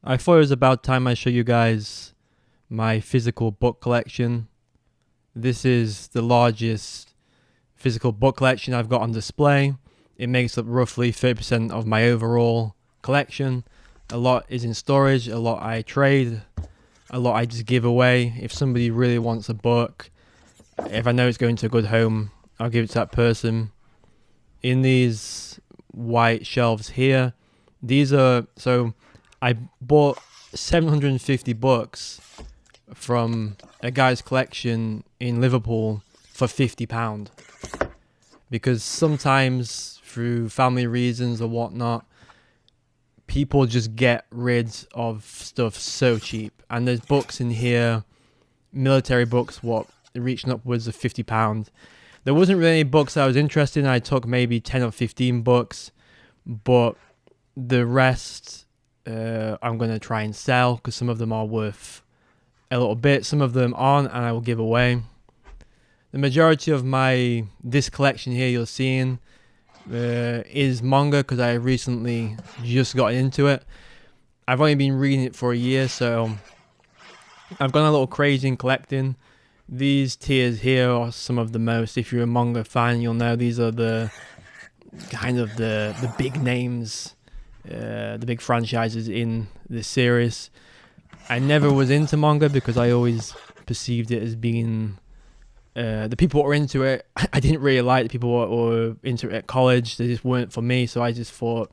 I thought it was about time I show you guys my physical book collection. This is the largest physical book collection I've got on display. It makes up roughly 30% of my overall collection. A lot is in storage, a lot I trade, a lot I just give away. If somebody really wants a book, if I know it's going to a good home, I'll give it to that person. In these white shelves here, I bought 750 books from a guy's collection in Liverpool for £50, because sometimes through family reasons or whatnot, people just get rid of stuff so cheap. And there's books in here, military books, reaching upwards of £50. There wasn't really any books I was interested in. I took maybe 10 or 15 books, but the rest I'm going to try and sell, because some of them are worth a little bit, some of them aren't, and I will give away. The majority of this collection here you're seeing is manga, because I recently just got into it. I've only been reading it for a year, so I've gone a little crazy in collecting. These tiers here are some of the most, if you're a manga fan, you'll know these are the kind of the big names, the big franchises in this series. I never was into manga because I always perceived it as being the people who were into it. I didn't really like the people who were into it at college. They just weren't for me, so I just thought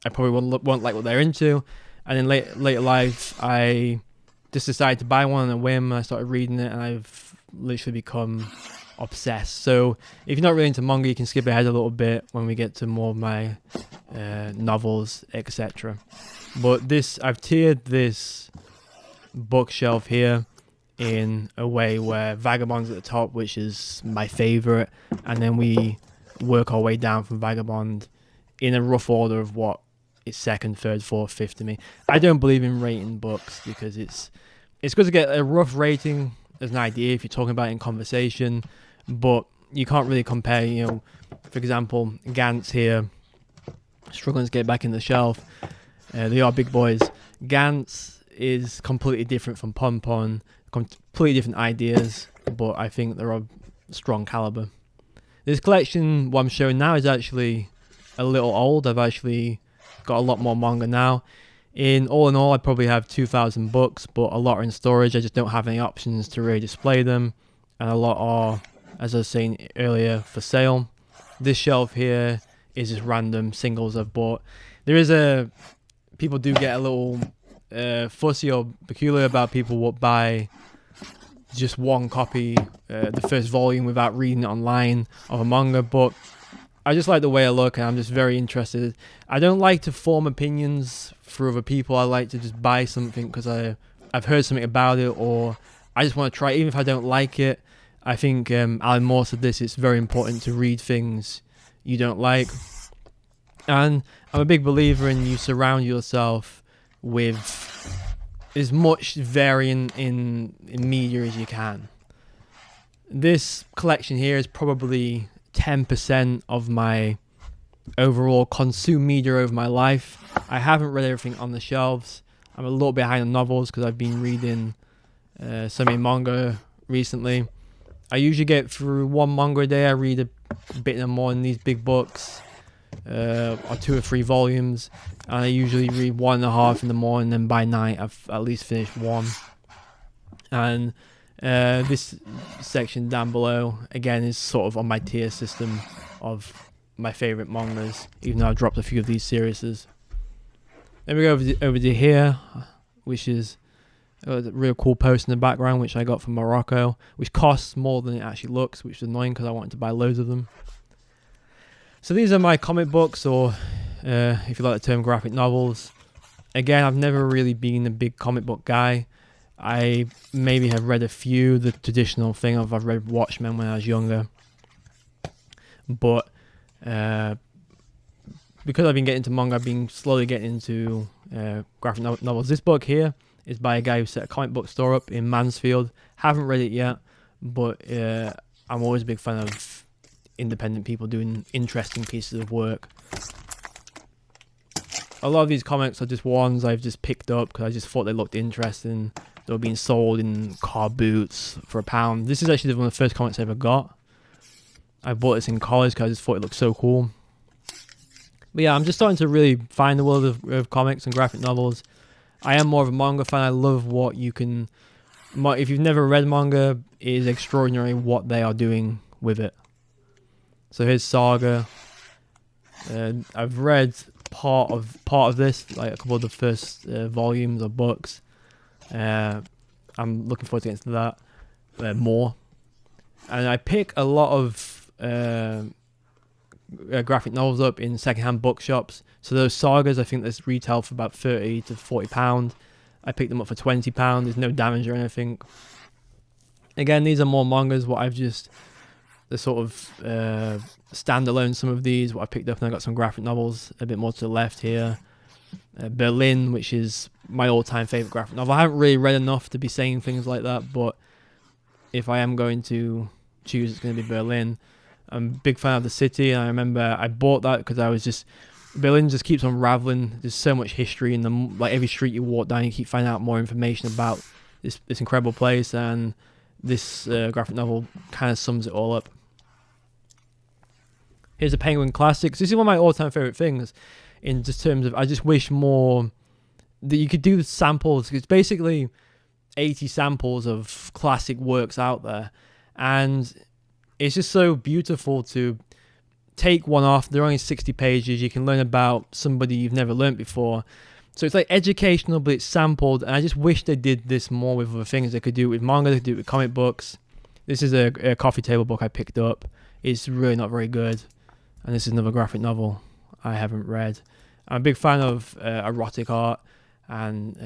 I probably won't like what they're into. And in later life, I just decided to buy one on a whim, and I started reading it, and I've literally become obsessed. So if you're not really into manga, you can skip ahead a little bit when we get to more of my novels, etc. But I've tiered this bookshelf here in a way where Vagabond's at the top, which is my favorite, and then we work our way down from Vagabond in a rough order of what is second, third, fourth, fifth to me. I don't believe in rating books because it's good to get a rough rating as an idea if you're talking about it in conversation, but you can't really compare. For example, Gantz here, struggling to get back in the shelf. They are big boys. Gantz is completely different from Pon Pon, completely different ideas, but I think they're of strong caliber. This collection, what I'm showing now, is actually a little old. I've actually got a lot more manga now. In all, I probably have 2,000 books, but a lot are in storage. I just don't have any options to really display them, and a lot are, as I was saying earlier, for sale. This shelf here is just random singles I've bought. People do get a little fussy or peculiar about people who buy just one copy, the first volume, without reading it online of a manga, but I just like the way I look, and I'm just very interested. I don't like to form opinions for other people. I like to just buy something because I've heard something about it, or I just want to try it, even if I don't like it. I think Alan Moore said this: it's very important to read things you don't like. And I'm a big believer in you surround yourself with as much variant in media as you can. This collection here is probably 10% of my overall consumed media over my life. I haven't read everything on the shelves. I'm a little behind on novels because I've been reading so many manga recently. I usually get through one manga a day. I read a bit more in these big books, or 2 or 3 volumes, and I usually read 1.5 in the morning, and by night I've at least finished one. And this section down below again is sort of on my tier system of my favorite mangas, even though I've dropped a few of these series. Then we go over to here, which is a real cool post in the background, which I got from Morocco, which costs more than it actually looks, which is annoying because I wanted to buy loads of them. So these are my comic books, or if you like the term, graphic novels. Again, I've never really been a big comic book guy. I maybe have read a few, the traditional thing of I've read Watchmen when I was younger. But because I've been getting into manga, I've been slowly getting into graphic novels. This book here is by a guy who set a comic book store up in Mansfield. Haven't read it yet, but I'm always a big fan of independent people doing interesting pieces of work. a lot of these comics are just ones I've just picked up because I just thought they looked interesting. They were being sold in car boots for £1. This is actually one of the first comics I ever got. I bought this in college because I just thought it looked so cool. But yeah, I'm just starting to really find the world of comics and graphic novels. I am more of a manga fan. I love what you can... If you've never read manga, it is extraordinary what they are doing with it. So here's Saga. I've read part of this, like a couple of the first volumes or books. I'm looking forward to getting to that more. And I pick a lot of graphic novels up in secondhand bookshops. So those Sagas, I think this retail for about £30 to £40. I picked them up for £20. There's no damage or anything. Again, these are more mangas. The sort of standalone, some of these, what I picked up, and I got some graphic novels a bit more to the left here. Berlin, which is my all-time favourite graphic novel. I haven't really read enough to be saying things like that, but if I am going to choose, it's going to be Berlin. I'm a big fan of The City, and I remember I bought that because Berlin just keeps unraveling. There's so much history in them. Like every street you walk down, you keep finding out more information about this incredible place, and this graphic novel kind of sums it all up. Here's a Penguin Classics. This is one of my all-time favorite things in just terms of, I just wish more that you could do the samples. It's basically 80 samples of classic works out there, and it's just so beautiful to take one off. They're only 60 pages. You can learn about somebody you've never learnt before. So it's like educational, but it's sampled, and I just wish they did this more with other things. They could do it with manga, they could do it with comic books. This is a coffee table book I picked up. It's really not very good. And this is another graphic novel I haven't read. I'm a big fan of erotic art, and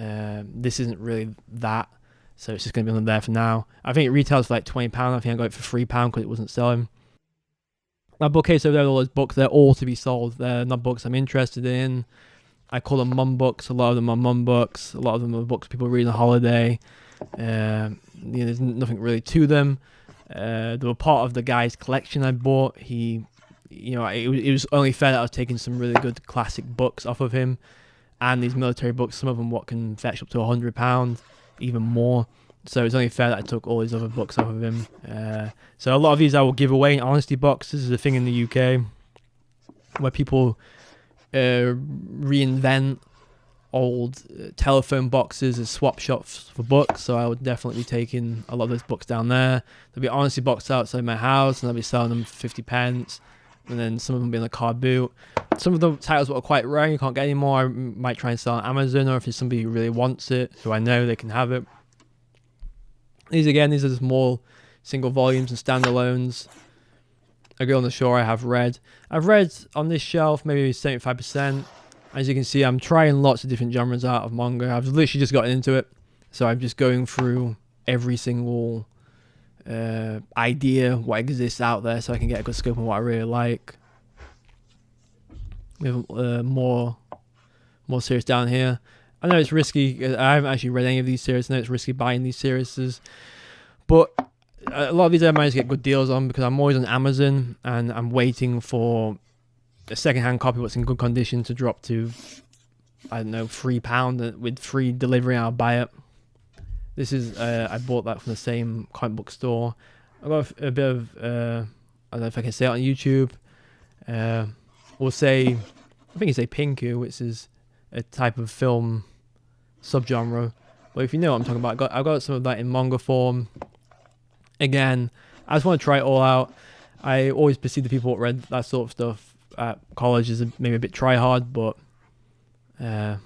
this isn't really that, so it's just going to be on there for now. I think it retails for like £20. I think I got it for £3 because it wasn't selling. My bookcase over there, all those books, they're all to be sold. They're not books I'm interested in. I call them mum books. A lot of them are mum books. A lot of them are books people read on holiday. There's nothing really to them. They were part of the guy's collection I bought. It was only fair that I was taking some really good classic books off of him, and these military books, some of them can fetch up to £100, even more. So it's only fair that I took all these other books off of him. So a lot of these I will give away in honesty boxes. This is a thing in the UK where people reinvent old telephone boxes as swap shops for books. So I would definitely be taking a lot of those books down there. There'll be honesty boxes outside my house, and I'll be selling them for 50p. And then some of them will be in the car boot. Some of the titles that are quite rare, you can't get anymore, I might try and sell on Amazon, or if there's somebody who really wants it, who I know they can have it. These are just more single volumes and standalones. A Girl on the Shore I've read on this shelf maybe 75%. As you can see, I'm trying lots of different genres out of manga. I've literally just gotten into it, so I'm just going through every single idea what exists out there, so I can get a good scope on what I really like. We have more series down here. I know it's risky. I haven't actually read any of these series. I know it's risky buying these series, but a lot of these I managed to get good deals on because I'm always on Amazon, and I'm waiting for a second-hand copy what's in good condition to drop to, I don't know, £3 with free delivery, and I'll buy it. This is I bought that from the same comic book store. I got a bit of I don't know if I can say it on YouTube. Or say, I think it's a Pinku, which is a type of film subgenre. But if you know what I'm talking about, I got some of that in manga form. Again, I just want to try it all out. I always perceive the people that read that sort of stuff at college as maybe a bit try hard, but I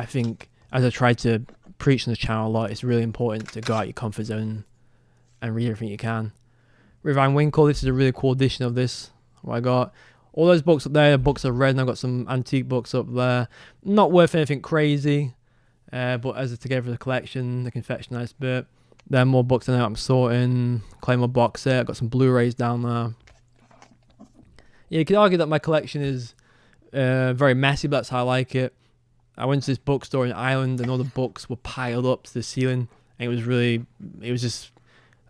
think as I try to preach on the channel a lot, it's really important to go out your comfort zone and read everything you can. River Van Winkle, this is a really cool edition of this. What I got. All those books up there are books I've read, and I've got some antique books up there. Not worth anything crazy, but as together the collection, the confectionized bit. There are more books in there I'm sorting. Claymore box set. I've got some Blu-rays down there. Yeah, you could argue that my collection is very messy, but that's how I like it. I went to this bookstore in Ireland, and all the books were piled up to the ceiling. And it was just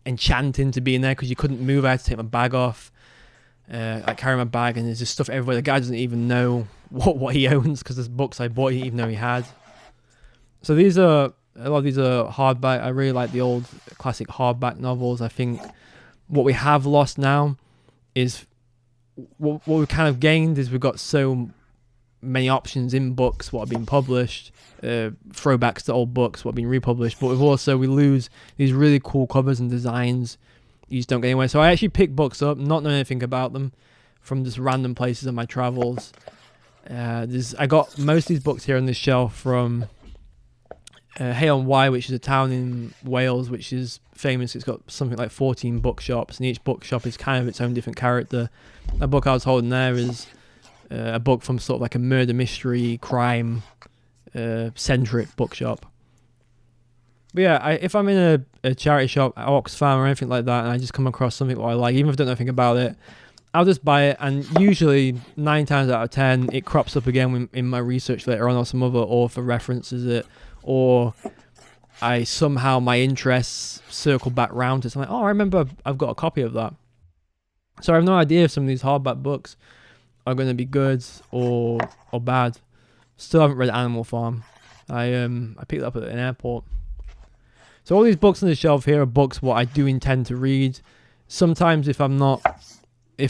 enchanting to be in there because you couldn't move. I had to take my bag off. I carry my bag, and there's just stuff everywhere. The guy doesn't even know what he owns, because there's books I bought even though he had. So these are a lot of these are hardback. I really like the old classic hardback novels. I think what we have lost now is what we've kind of gained is we've got so many options in books what have been published, throwbacks to old books what have been republished, but we lose these really cool covers and designs you just don't get anywhere. So I actually pick books up not knowing anything about them from just random places on my travels. I got most of these books here on this shelf from Hay-on-Wye, which is a town in Wales which is famous. It's got something like 14 bookshops, and each bookshop is kind of its own different character. A book I was holding there is a book from sort of like a murder mystery crime centric bookshop. But yeah, if I'm in a charity shop at Oxfam or anything like that, and I just come across something that I like, even if I don't know anything about it, I'll just buy it, and usually 9 times out of 10 it crops up again in my research later on, or some other author references it, or my interests circle back round to something like, oh, I remember I've got a copy of that. So I have no idea if some of these hardback books are going to be good or bad. Still haven't read Animal Farm. I picked it up at an airport. So all these books on the shelf here are books what I do intend to read. Sometimes if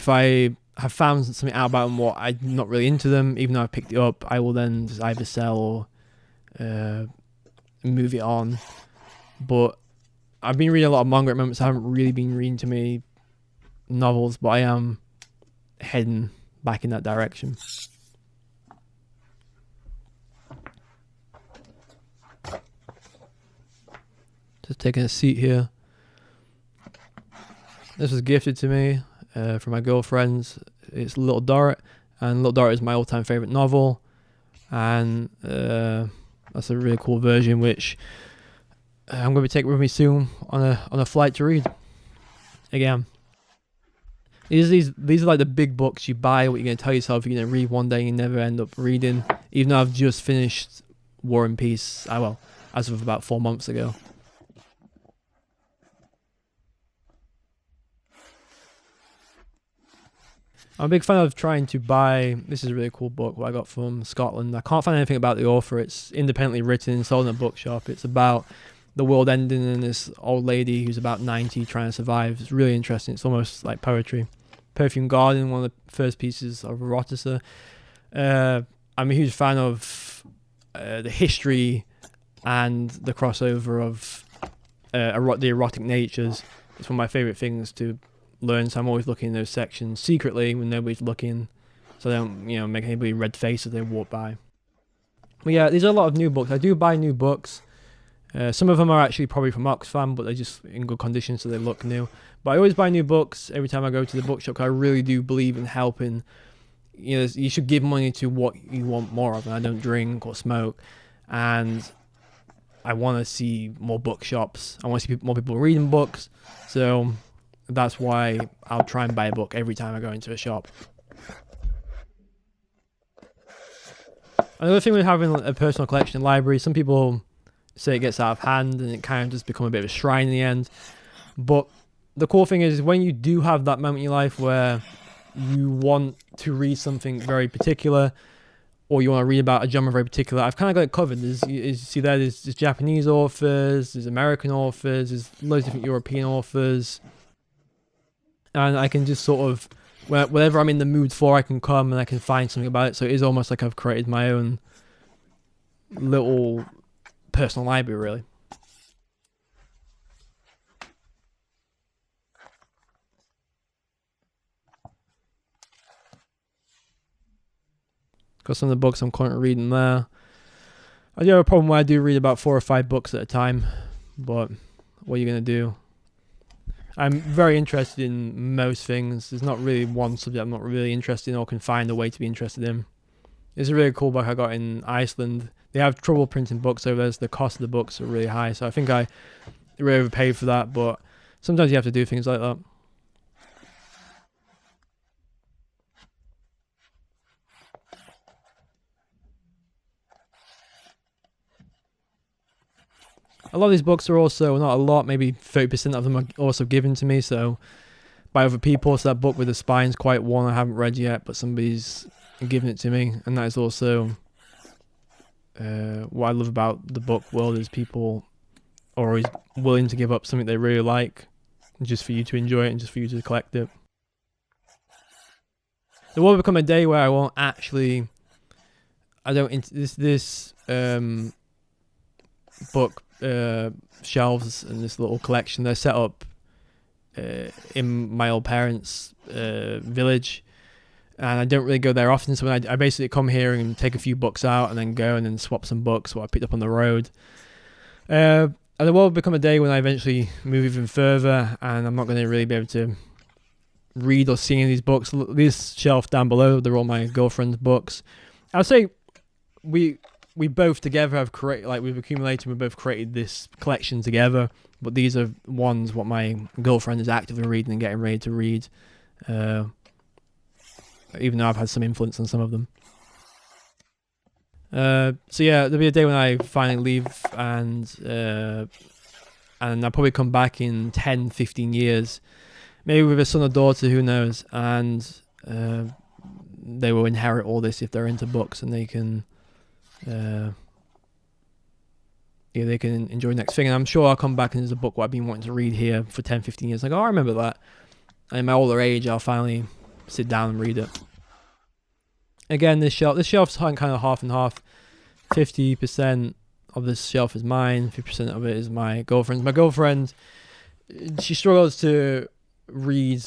I have found something out about them what I'm not really into them, even though I've picked it up, I will then just either sell or move it on. But I've been reading a lot of manga at the moment, so I haven't really been reading too many novels, but I am heading back in that direction. Just taking a seat here. This was gifted to me from my girlfriends. It's Little Dorrit, and Little Dorrit is my all-time favorite novel, and that's a really cool version which I'm going to be taking with me soon on a flight to read again. These are like the big books you buy, what you're going to tell yourself you're going to read one day and you never end up reading, even though I've just finished War and Peace, as of about 4 months ago. I'm a big fan of trying to buy, this is a really cool book what I got from Scotland. I can't find anything about the author. It's independently written and sold in a bookshop. It's about the world ending and this old lady who's about 90 trying to survive. It's really interesting. It's almost like poetry. Perfume Garden, one of the first pieces of erotica. I'm a huge fan of the history and the crossover of the erotic natures. It's one of my favourite things to learn, so I'm always looking in those sections secretly when nobody's looking, so I don't make anybody red face as they walk by. But yeah, these are a lot of new books. I do buy new books. Some of them are actually probably from Oxfam, but they're just in good condition, so they look new. But I always buy new books every time I go to the bookshop, because I really do believe in helping. You should give money to what you want more of, and I don't drink or smoke, and I want to see more bookshops. I want to see more people reading books, so that's why I'll try and buy a book every time I go into a shop. Another thing with having a personal collection library, some people say it gets out of hand and it kind of just becomes a bit of a shrine in the end. But the cool thing is when you do have that moment in your life where you want to read something very particular, or you want to read about a genre very particular, I've kind of got it covered. There's Japanese authors, there's American authors, there's loads of different European authors. And I can just sort of, whatever I'm in the mood for, I can come and I can find something about it. So it is almost like I've created my own little personal library, really. Got some of the books I'm currently reading there. I do have a problem where I do read about 4 or 5 books at a time, but what are you going to do? I'm very interested in most things. There's not really one subject I'm not really interested in or can find a way to be interested in. It's a really cool book I got in Iceland. They have trouble printing books over there, so the cost of the books are really high. So I think I really overpaid for that, but sometimes you have to do things like that. A lot of these books are also, not a lot, maybe 30% of them are also given to me, so by other people. So that book with the spine's quite one I haven't read yet, but somebody's giving it to me, and that is also what I love about the book world is people are always willing to give up something they really like just for you to enjoy it and just for you to collect it. There will become a day where I won't actually. I don't. This book shelves and this little collection, they're set up in my old parents' village, and I don't really go there often. So when I basically come here and take a few books out and then go and then swap some books what I picked up on the road. And there will become a day when I eventually move even further, and I'm not going to really be able to read or see any of these books. This shelf down below, they're all my girlfriend's books. I would say we both together have we've accumulated, we both created this collection together, but these are ones what my girlfriend is actively reading and getting ready to read, even though I've had some influence on some of them. So yeah, there'll be a day when I finally leave, and I'll probably come back in 10-15 years, maybe with a son or daughter, who knows, and they will inherit all this if they're into books, and they can they can enjoy the next thing. And I'm sure I'll come back and there's a book what I've been wanting to read here for 10-15 years, like, oh, I remember that, and in my older age I'll finally sit down and read it. Again, this shelf's kind of half and half. 50% of this shelf is mine, 50% of it is my girlfriend's. My girlfriend, she struggles to read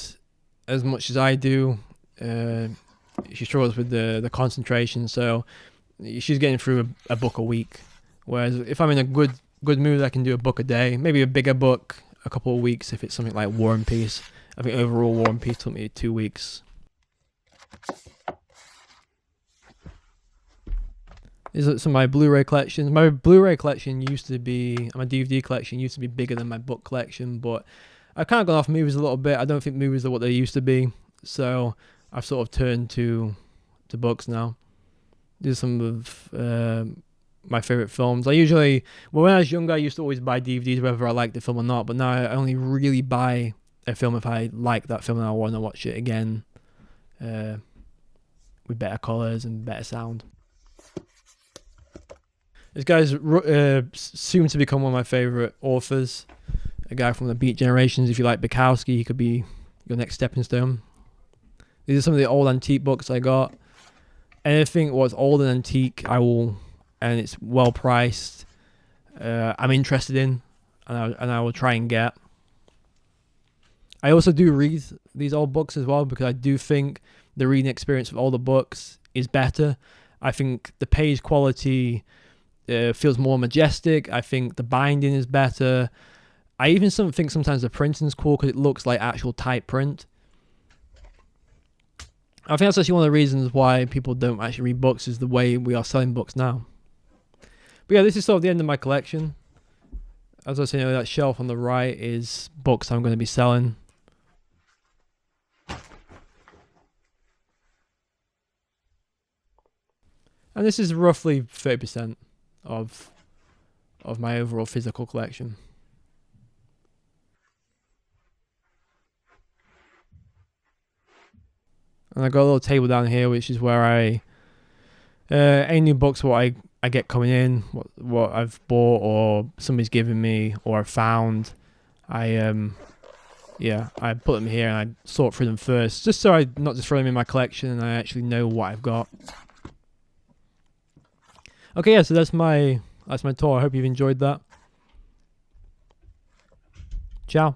as much as I do. She struggles with the concentration, so she's getting through a book a week. Whereas if I'm in a good mood, I can do a book a day, maybe a bigger book a couple of weeks if it's something like War and Peace. I think overall War and Peace took me 2 weeks. These are some of my Blu-ray collections. My Blu-ray collection used to be, my DVD collection used to be bigger than my book collection, but I've kind of gone off movies a little bit. I don't think movies are what they used to be, so I've sort of turned to books now. These are some of my favourite films. When I was younger, I used to always buy DVDs whether I liked the film or not, but now I only really buy a film if I like that film and I want to watch it again with better colours and better sound. This guy's soon to become one of my favourite authors. A guy from the Beat Generations. If you like Bukowski, he could be your next stepping stone. These are some of the old antique books I got. Anything what's old and antique, and it's well priced, I'm interested in, and I will try and get. I also do read these old books as well, because I do think the reading experience of older books is better. I think the page quality feels more majestic. I think the binding is better. I even think sometimes the printing's cool because it looks like actual type print. I think that's actually one of the reasons why people don't actually read books, is the way we are selling books now. But yeah, this is sort of the end of my collection. As I was saying, that shelf on the right is books I'm going to be selling. And this is roughly 30% of my overall physical collection. And I got a little table down here, which is where any new books what I get coming in, what I've bought or somebody's given me or I've found, I put them here and I sort through them first, just so I not just throw them in my collection and I actually know what I've got. Okay, yeah, so that's my tour. I hope you've enjoyed that. Ciao.